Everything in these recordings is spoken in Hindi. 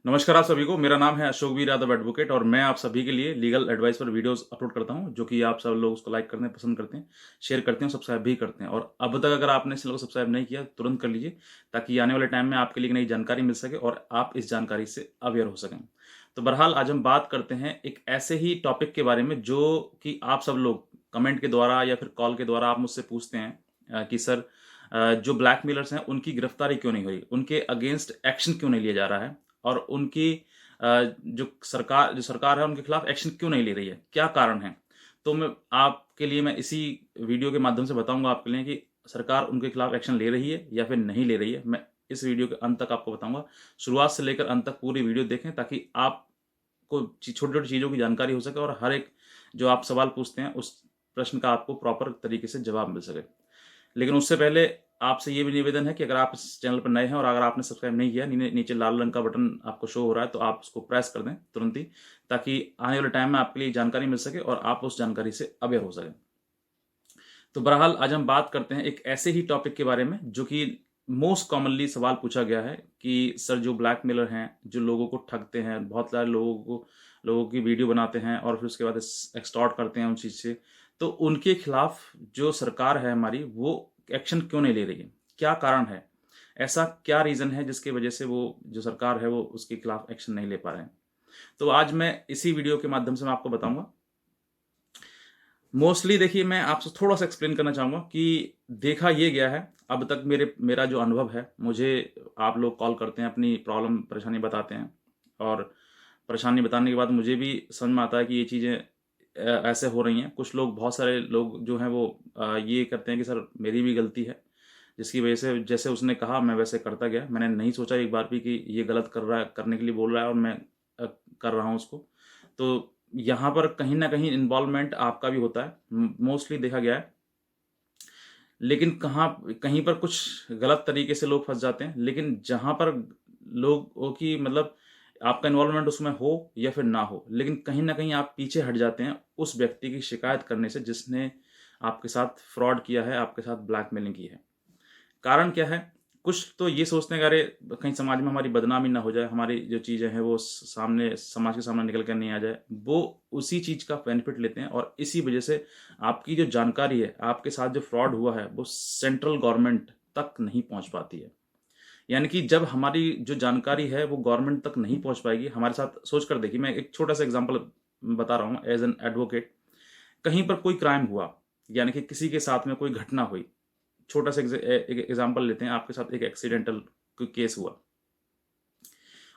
नमस्कार आप सभी को। मेरा नाम है अशोकवीर यादव एडवोकेट और मैं आप सभी के लिए लीगल एडवाइस पर वीडियोस अपलोड करता हूं, जो कि आप सब लोग उसको लाइक करते हैं, पसंद करते हैं, शेयर करते हैं, सब्सक्राइब भी करते हैं। और अब तक अगर आपने इस चैनल को सब्सक्राइब नहीं किया तुरंत कर लीजिए, ताकि आने वाले टाइम में आपके लिए नई जानकारी मिल सके और आप इस जानकारी से अवेयर हो सकें। तो बहरहाल आज हम बात करते हैं एक ऐसे ही टॉपिक के बारे में जो कि आप सब लोग कमेंट के द्वारा या फिर कॉल के द्वारा आप मुझसे पूछते हैं कि सर जो ब्लैकमेलर्स हैं उनकी गिरफ्तारी क्यों नहीं हो रही, उनके अगेंस्ट एक्शन क्यों नहीं लिया जा रहा है, और उनकी जो सरकार है उनके खिलाफ एक्शन क्यों नहीं ले रही है, क्या कारण है। तो मैं इसी वीडियो के माध्यम से बताऊंगा आपके लिए कि सरकार उनके खिलाफ एक्शन ले रही है या फिर नहीं ले रही है। मैं इस वीडियो के अंत तक आपको बताऊंगा। शुरुआत से लेकर अंत तक पूरी वीडियो देखें, ताकि आपको छोटी छोटी चीज़ों की जानकारी हो सके और हर एक जो आप सवाल पूछते हैं उस प्रश्न का आपको प्रॉपर तरीके से जवाब मिल सके। लेकिन उससे पहले आपसे ये भी निवेदन है कि अगर आप इस चैनल पर नए हैं और अगर आपने सब्सक्राइब नहीं किया, नीचे लाल रंग का बटन आपको शो हो रहा है, तो आप उसको प्रेस कर दें तुरंत ही, ताकि आने वाले टाइम में आपके लिए जानकारी मिल सके और आप उस जानकारी से अवेयर हो सकें। तो बहरहाल आज हम बात करते हैं एक ऐसे ही टॉपिक के बारे में जो कि मोस्ट कॉमनली सवाल पूछा गया है कि सर जो ब्लैकमेलर हैं, जो लोगों को ठगते हैं, बहुत सारे लोगों की वीडियो बनाते हैं और फिर उसके बाद एक्सटॉर्ट करते हैं उन चीज़ से, तो उनके खिलाफ जो सरकार है हमारी, वो एक्शन क्यों नहीं ले रही है, क्या कारण है, ऐसा क्या रीज़न है जिसकी वजह से वो जो सरकार है वो उसके खिलाफ एक्शन नहीं ले पा रहे हैं। तो आज मैं इसी वीडियो के माध्यम से मैं आपको बताऊंगा। मोस्टली देखिए, मैं आपसे थोड़ा सा एक्सप्लेन करना चाहूँगा कि देखा ये गया है अब तक, मेरा जो अनुभव है, मुझे आप लोग कॉल करते हैं, अपनी प्रॉब्लम परेशानी बताते हैं, और परेशानी बताने के बाद मुझे भी समझ में आता है कि ये चीज़ें ऐसे हो रही हैं। कुछ लोग, बहुत सारे लोग जो हैं वो ये करते हैं कि सर मेरी भी गलती है, जिसकी वजह से जैसे उसने कहा मैं वैसे करता गया। मैंने नहीं सोचा एक बार भी कि ये गलत कर रहा है, करने के लिए बोल रहा है और मैं कर रहा हूँ उसको। तो यहाँ पर कहीं न कहीं इन्वॉल्वमेंट आपका भी होता है, मोस्टली देखा गया है। लेकिन कहीं पर कुछ गलत तरीके से लोग फँस जाते हैं, लेकिन जहाँ पर लोगों की मतलब आपका इन्वॉल्वमेंट उसमें हो या फिर ना हो, लेकिन कहीं न कहीं आप पीछे हट जाते हैं उस व्यक्ति की शिकायत करने से जिसने आपके साथ फ्रॉड किया है, आपके साथ ब्लैकमेलिंग की है। कारण क्या है? कुछ तो ये सोचते हैं कि अरे कहीं समाज में हमारी बदनामी ना हो जाए, हमारी जो चीज़ें हैं वो समाज के सामने निकल कर नहीं आ जाए। वो उसी चीज़ का बेनिफिट लेते हैं और इसी वजह से आपकी जो जानकारी है, आपके साथ जो फ्रॉड हुआ है, वो सेंट्रल गवर्नमेंट तक नहीं पहुँच पाती है। यानी कि जब हमारी जो जानकारी है वो गवर्नमेंट तक नहीं पहुँच पाएगी, हमारे साथ सोच कर देखिए, मैं एक छोटा-सा एग्ज़ाम्पल बता रहा हूँ एज़ एन एडवोकेट। कहीं पर कोई क्राइम हुआ, यानी कि किसी के साथ में कोई घटना हुई। छोटा सा एक एग्जांपल लेते हैं, आपके साथ एक एक्सीडेंटल कोई केस हुआ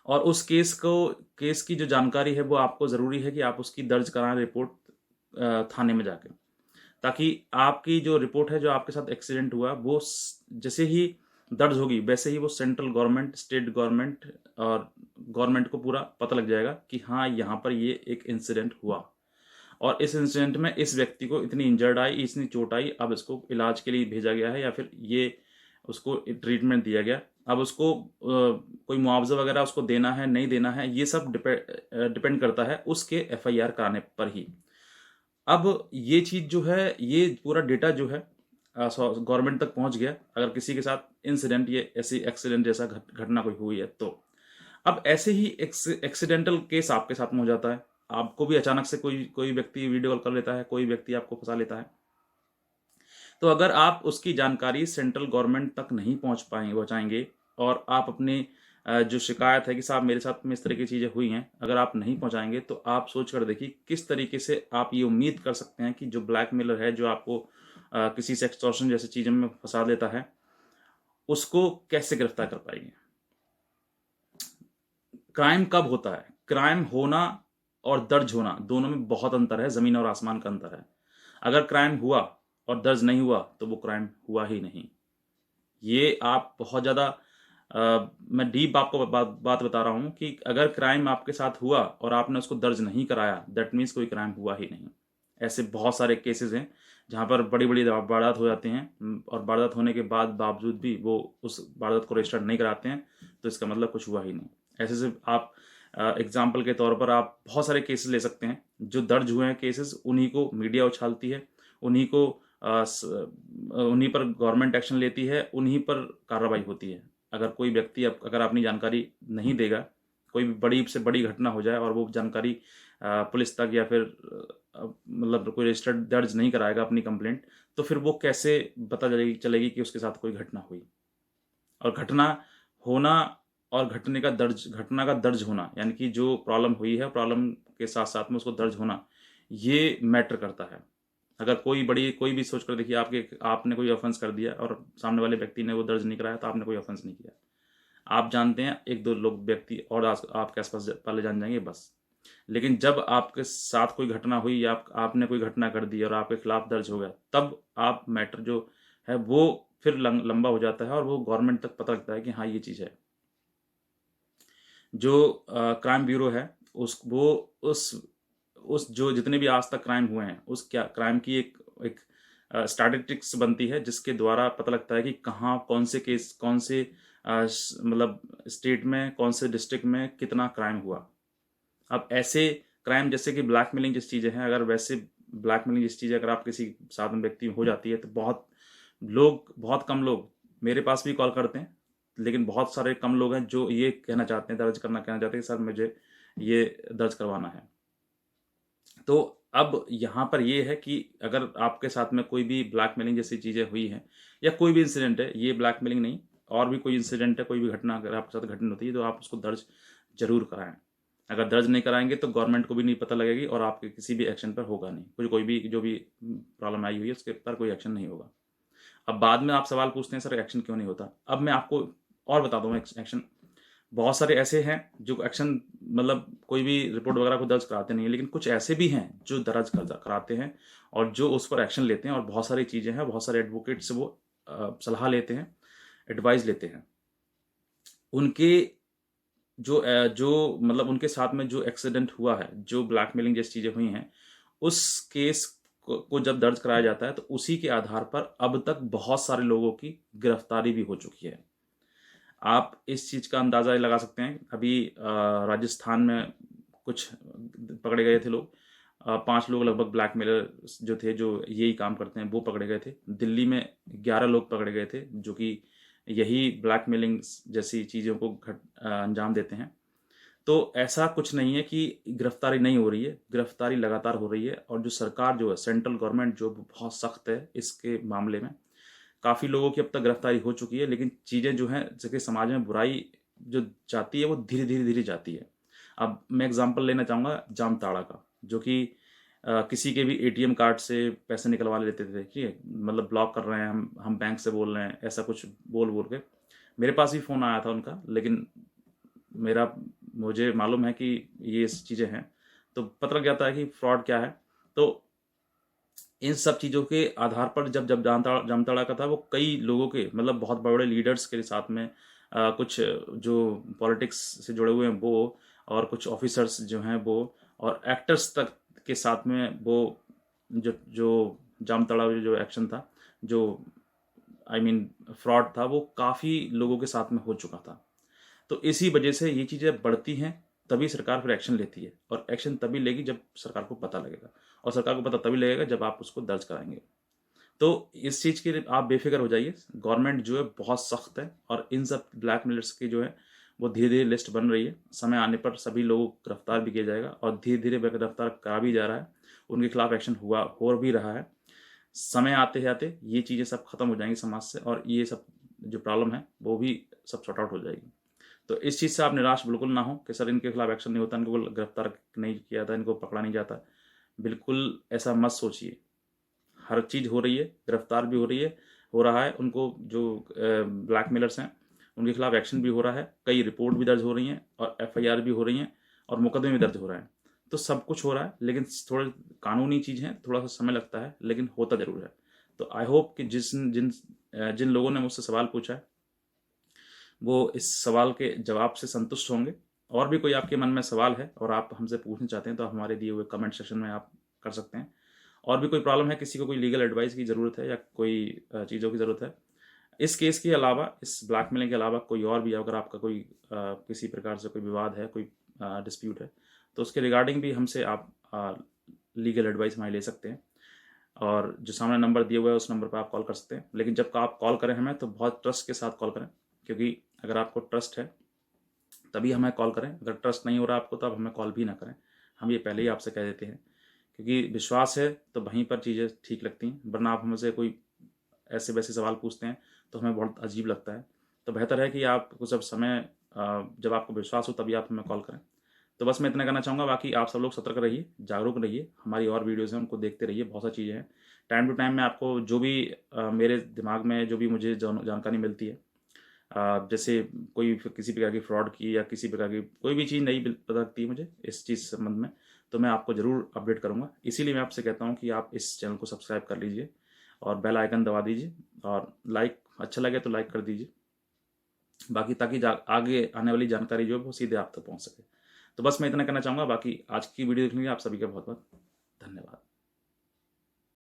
और उस केस की जो जानकारी है वो आपको ज़रूरी है कि आप उसकी दर्ज कराएं रिपोर्ट थाने में जाके, ताकि आपकी जो रिपोर्ट है, जो आपके साथ एक्सीडेंट हुआ, वो जैसे ही दर्ज होगी वैसे ही वो सेंट्रल गवर्नमेंट, स्टेट गवर्नमेंट और गवर्नमेंट को पूरा पता लग जाएगा कि हाँ, यहाँ पर ये एक इंसिडेंट हुआ और इस इंसिडेंट में इस व्यक्ति को इतनी इंजर्ड आई, इतनी चोट आई, अब इसको इलाज के लिए भेजा गया है या फिर ये उसको ट्रीटमेंट दिया गया। अब उसको कोई मुआवजा वगैरह उसको देना है, नहीं देना है, ये सब डिपेंड करता है उसके एफआईआर कराने पर ही। अब ये चीज़ जो है, ये पूरा डेटा जो है गवर्नमेंट तक पहुंच गया, अगर किसी के साथ इंसिडेंट, ये ऐसी एक्सीडेंट जैसा घटना कोई हुई है तो। अब ऐसे ही एक्सीडेंटल केस आपके साथ में हो जाता है। आपको भी अचानक से कोई कोई व्यक्ति वीडियो कॉल कर लेता है, कोई व्यक्ति आपको फंसा लेता है। तो अगर आप उसकी जानकारी सेंट्रल गवर्नमेंट तक नहीं पहुंचाएंगे और आप अपनी जो शिकायत है कि साहब मेरे साथ में इस तरह की चीज़ें हुई हैं, अगर आप नहीं पहुंचाएंगे, तो आप सोच कर देखिए किस तरीके से आप ये उम्मीद कर सकते हैं कि जो ब्लैकमेलर है, जो आपको किसी से एक्सटॉर्शन जैसी चीज़ों में फंसा देता है, उसको कैसे गिरफ्तार कर पाएंगे। क्राइम कब होता है? क्राइम होना और दर्ज होना, दोनों में बहुत अंतर है, ज़मीन और आसमान का अंतर है। अगर क्राइम हुआ और दर्ज नहीं हुआ तो वो क्राइम हुआ ही नहीं। ये आप बहुत ज़्यादा मैं डीप आपको बात बता रहा हूँ कि अगर क्राइम आपके साथ हुआ और आपने उसको दर्ज नहीं कराया, दैट मीन्स कोई क्राइम हुआ ही नहीं। ऐसे बहुत सारे केसेस हैं जहाँ पर बड़ी-बड़ी वारदात हो जाती हैं, और वारदात होने के बावजूद भी वो उस वारदात को रजिस्टर्ड नहीं कराते हैं, तो इसका मतलब कुछ हुआ ही नहीं। ऐसे से आप एग्ज़ाम्पल के तौर पर आप बहुत सारे केसेस ले सकते हैं। जो दर्ज हुए हैं केसेस, उन्हीं को मीडिया उछालती है, उन्हीं को उन्हीं पर गवर्नमेंट एक्शन लेती है, उन्हीं पर कार्रवाई होती है। अगर कोई व्यक्ति अगर अपनी जानकारी नहीं देगा, कोई भी बड़ी से बड़ी घटना हो जाए और वो जानकारी पुलिस तक या फिर मतलब कोई रजिस्टर्ड दर्ज नहीं कराएगा अपनी कंप्लेंट, तो फिर वो कैसे पता चलेगी चलेगी कि उसके साथ कोई घटना हुई। और घटना होना और घटना का दर्ज होना, यानी कि जो प्रॉब्लम हुई है प्रॉब्लम के साथ साथ में उसको दर्ज होना, ये मैटर करता है। अगर कोई भी सोच कर देखिए, आपने कोई ऑफेंस कर दिया और सामने वाले व्यक्ति ने वो दर्ज नहीं कराया, तो आपने कोई ऑफेंस नहीं किया। आप जानते हैं, एक दो लोग व्यक्ति और आपके आसपास पहले जान जाएंगे बस। लेकिन जब आपके साथ कोई घटना हुई या आपने कोई घटना कर दी और आपके खिलाफ दर्ज हो गया, तब आप मैटर जो है वो फिर लंबा हो जाता है और वो गवर्नमेंट तक पता लगता है कि हाँ ये चीज़ है। जो क्राइम ब्यूरो है उस जो जितने भी आज तक क्राइम हुए हैं, उस क्या क्राइम की एक स्टैटिस्टिक्स बनती है, जिसके द्वारा पता लगता है कि कहाँ कौन से केस, कौन से मतलब स्टेट में, कौन से डिस्ट्रिक्ट में कितना क्राइम हुआ। अब ऐसे क्राइम जैसे कि ब्लैकमेलिंग जिस चीज़ें हैं, अगर वैसे ब्लैकमेलिंग जिस चीज़ अगर आप किसी साधारण व्यक्ति में हो जाती है, तो बहुत कम लोग मेरे पास भी कॉल करते हैं, लेकिन बहुत सारे कम लोग हैं जो ये कहना चाहते हैं, कहना चाहते हैं कि सर मुझे ये दर्ज करवाना है। तो अब यहाँ पर ये है कि अगर आपके साथ में कोई भी ब्लैकमेलिंग जैसी चीज़ें हुई हैं या कोई भी इंसिडेंट है, ये ब्लैकमेलिंग नहीं, और भी कोई इंसिडेंट है, कोई भी घटना अगर आपके साथ घटना होती है, तो आप उसको दर्ज जरूर कराएं। अगर दर्ज नहीं कराएंगे तो गवर्नमेंट को भी नहीं पता लगेगी और आपके किसी भी एक्शन पर होगा नहीं, कोई भी जो भी प्रॉब्लम आई हुई है उसके पर कोई एक्शन नहीं होगा। अब बाद में आप सवाल पूछते हैं सर एक्शन क्यों नहीं होता, अब मैं आपको और बता दूँ एक्शन। बहुत सारे ऐसे हैं जो एक्शन मतलब कोई भी रिपोर्ट वगैरह को दर्ज कराते नहीं है, लेकिन कुछ ऐसे भी हैं जो दर्ज कराते हैं और जो उस पर एक्शन लेते हैं, और बहुत सारी चीज़ें हैं, बहुत सारे एडवोकेट से वो सलाह लेते हैं, एडवाइस लेते हैं। उनके जो मतलब उनके साथ में जो एक्सीडेंट हुआ है, जो ब्लैकमेलिंग जैसी चीज़ें हुई हैं, उस केस को जब दर्ज कराया जाता है, तो उसी के आधार पर अब तक बहुत सारे लोगों की गिरफ्तारी भी हो चुकी है। आप इस चीज़ का अंदाज़ा लगा सकते हैं, अभी राजस्थान में कुछ पकड़े गए थे लोग, 5 लोग लगभग ब्लैकमेलर जो थे, जो यही काम करते हैं, वो पकड़े गए थे। दिल्ली में 11 लोग पकड़े गए थे जो कि यही ब्लैकमेलिंग जैसी चीज़ों को अंजाम देते हैं। तो ऐसा कुछ नहीं है कि गिरफ्तारी नहीं हो रही है, गिरफ्तारी लगातार हो रही है, और जो सरकार जो है, सेंट्रल गवर्नमेंट जो बहुत सख्त है इसके मामले में। काफ़ी लोगों की अब तक गिरफ्तारी हो चुकी है, लेकिन चीज़ें जो हैं, जैसे कि समाज में बुराई जो जाती है वो धीरे धीरे धीरे जाती है। अब मैं एग्जांपल लेना चाहूँगा जामताड़ा का, जो कि किसी के भी एटीएम कार्ड से पैसे निकलवा लेते थे, ठीक है, मतलब ब्लॉक कर रहे हैं, हम बैंक से बोल रहे हैं, ऐसा कुछ बोल बोल के मेरे पास भी फ़ोन आया था उनका, लेकिन मेरा मुझे मालूम है कि ये चीज़ें हैं, तो पता लग जाता है कि फ्रॉड क्या है। तो इन सब चीज़ों के आधार पर जब जब जामताड़ा का था, वो कई लोगों के मतलब बहुत बड़े लीडर्स के साथ में कुछ जो पॉलिटिक्स से जुड़े हुए हैं वो, और कुछ ऑफिसर्स जो हैं वो, और एक्टर्स तक के साथ में वो, जो जो जामताड़ा जो एक्शन था, जो आई मीन फ्रॉड था, वो काफ़ी लोगों के साथ में हो चुका था। तो इसी वजह से ये चीज़ें बढ़ती हैं, तभी सरकार फिर एक्शन लेती है, और एक्शन तभी लेगी जब सरकार को पता लगेगा, और सरकार को पता तभी लगेगा जब आप उसको दर्ज कराएंगे। तो इस चीज़ के लिए आप बेफिक्र हो जाइए, गवर्नमेंट जो है बहुत सख्त है, और इन सब ब्लैकमेलर्स की जो है वो धीरे धीरे लिस्ट बन रही है। समय आने पर सभी लोगों को गिरफ्तार भी किया जाएगा, और धीरे धीरे गिरफ्तार करा भी जा रहा है, उनके खिलाफ एक्शन हो भी रहा है। समय आते आते ये चीज़ें सब खत्म हो जाएंगी समाज से, और ये सब जो प्रॉब्लम है वो भी सब सॉर्ट आउट हो जाएगी। तो इस चीज़ से आप निराश बिल्कुल ना हो कि सर इनके खिलाफ एक्शन नहीं होता, इनको गिरफ्तार नहीं किया जाता, इनको पकड़ा नहीं जाता। बिल्कुल ऐसा मत सोचिए। हर चीज़ हो रही है, गिरफ्तार भी हो रही है, हो रहा है, उनको जो ब्लैकमेलर्स हैं उनके खिलाफ एक्शन भी हो रहा है, कई रिपोर्ट भी दर्ज हो रही हैं, और एफआईआर भी हो रही हैं, और मुकदमे भी दर्ज हो रहे हैं। तो सब कुछ हो रहा है, लेकिन थोड़े कानूनी चीज़ है, थोड़ा सा समय लगता है, लेकिन होता ज़रूर है। तो आई होप कि जिन लोगों ने मुझसे सवाल पूछा है, वो इस सवाल के जवाब से संतुष्ट होंगे। और भी कोई आपके मन में सवाल है और आप हमसे पूछना चाहते हैं, तो हमारे दिए हुए कमेंट सेक्शन में आप कर सकते हैं। और भी कोई प्रॉब्लम है, किसी को कोई लीगल एडवाइस की ज़रूरत है या कोई चीज़ों की ज़रूरत है, इस केस के अलावा, इस ब्लैकमेलिंग के अलावा कोई और भी, अगर आपका कोई किसी प्रकार से कोई विवाद है, कोई डिस्प्यूट है, तो उसके रिगार्डिंग भी हमसे आप लीगल एडवाइस हमारी ले सकते हैं। और जो सामने नंबर दिया हुआ है उस नंबर पर आप कॉल कर सकते हैं। लेकिन जब आप कॉल करें हमें, तो बहुत ट्रस्ट के साथ कॉल करें, क्योंकि अगर आपको ट्रस्ट है तभी हमें कॉल करें। अगर ट्रस्ट नहीं हो रहा आपको तो आप हमें कॉल भी ना करें, हम ये पहले ही आपसे कह देते हैं, क्योंकि विश्वास है तो वहीं पर चीज़ें ठीक लगती हैं, वरना आप हमसे कोई ऐसे वैसे सवाल पूछते हैं तो हमें बहुत अजीब लगता है। तो बेहतर है कि आपको जब समय जब आपको विश्वास हो तभी आप हमें कॉल करें। तो बस मैं इतना कहना चाहूँगा, बाकी आप सब लोग सतर्क रहिए, जागरूक रहिए, हमारी और वीडियोज़ हैं उनको देखते रहिए, बहुत सारी चीज़ें हैं। टाइम टू टाइम मैं आपको जो भी मेरे दिमाग में जो भी मुझे जानकारी मिलती है, जैसे कोई किसी प्रकार की फ्रॉड की या किसी प्रकार की कोई भी चीज़ नहीं पता लगती है मुझे इस चीज़ से संबंध में, तो मैं आपको ज़रूर अपडेट करूँगा। इसीलिए मैं आपसे कहता हूँ कि आप इस चैनल को सब्सक्राइब कर लीजिए और बेल आइकन दबा दीजिए, और लाइक अच्छा लगे तो लाइक कर दीजिए, बाकी ताकि आगे आने वाली जानकारी जो है वो सीधे आप तक पहुँच सके। तो बस मैं इतना कहना चाहूँगा, बाकी आज की वीडियो देखने के लिए आप सभी का बहुत बहुत धन्यवाद।